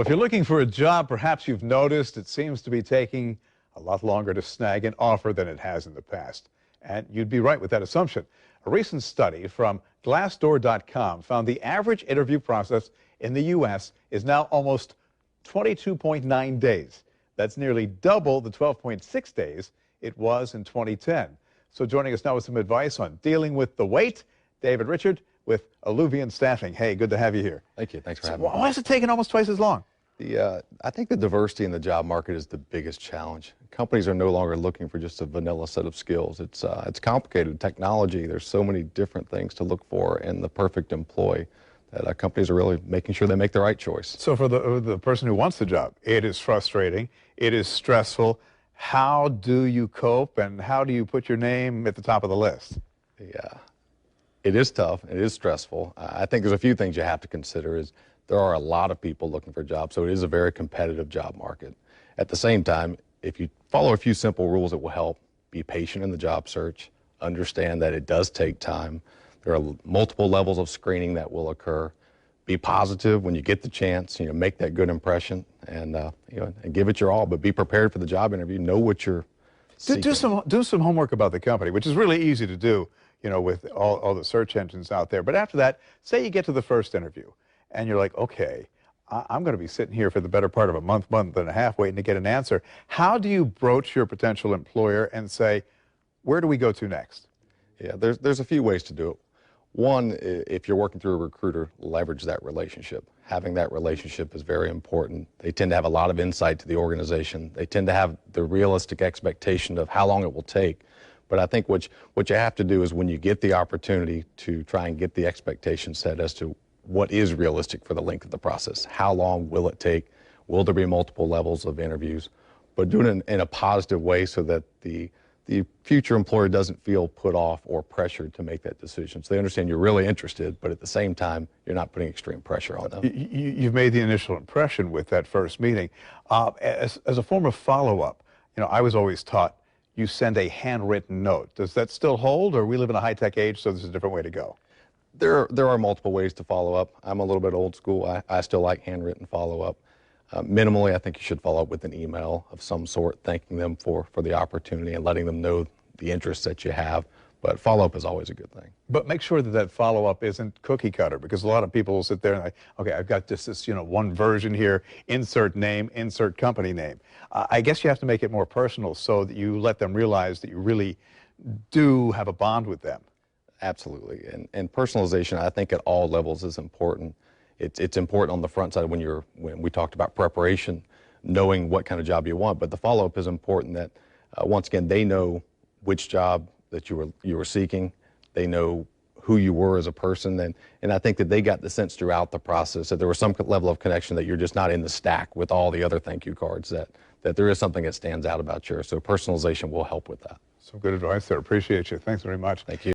If you're looking for a job, perhaps you've noticed it seems to be taking a lot longer to snag an offer than it has in the past. And you'd be right with that assumption. A recent study from Glassdoor.com found the average interview process in the U.S. is now almost 22.9 days. That's nearly double the 12.6 days it was in 2010. So joining us now with some advice on dealing with the wait, David Reichard with Alluvion Staffing. Hey, good to have you here. Thank you. Thanks for having me. Why is it taking almost twice as long? I think the diversity in the job market is the biggest challenge. Companies are no longer looking for just a vanilla set of skills. It's complicated technology. There's so many different things to look for in the perfect employee that companies are really making sure they make the right choice. So for the person who wants the job, it is frustrating. It is stressful. How do you cope, and how do you put your name at the top of the list? Yeah, it is tough. It is stressful. I think there's a few things you have to consider. There are a lot of people looking for jobs, so it is a very competitive job market. At the same time, if you follow a few simple rules, it will help. Be patient in the job search. Understand that it does take time. There are multiple levels of screening that will occur. Be positive when you get the chance. Make that good impression, and and give it your all. But be prepared for the job interview. Know what you're seeking. Do some homework about the company, which is really easy to do. With all the search engines out there. But after that, say you get to the first interview, and you're like, okay, I'm going to be sitting here for the better part of a month and a half waiting to get an answer. How do you broach your potential employer and say, where do we go to next? Yeah, there's a few ways to do it. One, if you're working through a recruiter, leverage that relationship. Having that relationship is very important. They tend to have a lot of insight to the organization. They tend to have the realistic expectation of how long it will take. But I think what you have to do is when you get the opportunity to try and get the expectation set as to what is realistic for the length of the process. How long will it take? Will there be multiple levels of interviews? But do it in a positive way so that the future employer doesn't feel put off or pressured to make that decision. So they understand you're really interested, but at the same time, you're not putting extreme pressure on them. You've made the initial impression with that first meeting. As a form of follow-up, I was always taught you send a handwritten note. Does that still hold, or we live in a high-tech age, so there's a different way to go? There are multiple ways to follow up. I'm a little bit old school. I still like handwritten follow-up. Minimally, I think you should follow up with an email of some sort, thanking them for the opportunity and letting them know the interest that you have. But follow-up is always a good thing. But make sure that follow-up isn't cookie cutter, because a lot of people will sit there and like, okay, I've got this one version here, insert name, insert company name. I guess you have to make it more personal so that you let them realize that you really do have a bond with them. Absolutely, and personalization, I think at all levels is important. It's important on the front side when we talked about preparation, knowing what kind of job you want, but the follow-up is important that, once again, they know which job that you were seeking. They know who you were as a person, and I think that they got the sense throughout the process that there was some level of connection, that you're just not in the stack with all the other thank you cards, that there is something that stands out about yours. So personalization will help with that. Some good advice there. Appreciate you. Thanks very much. Thank you.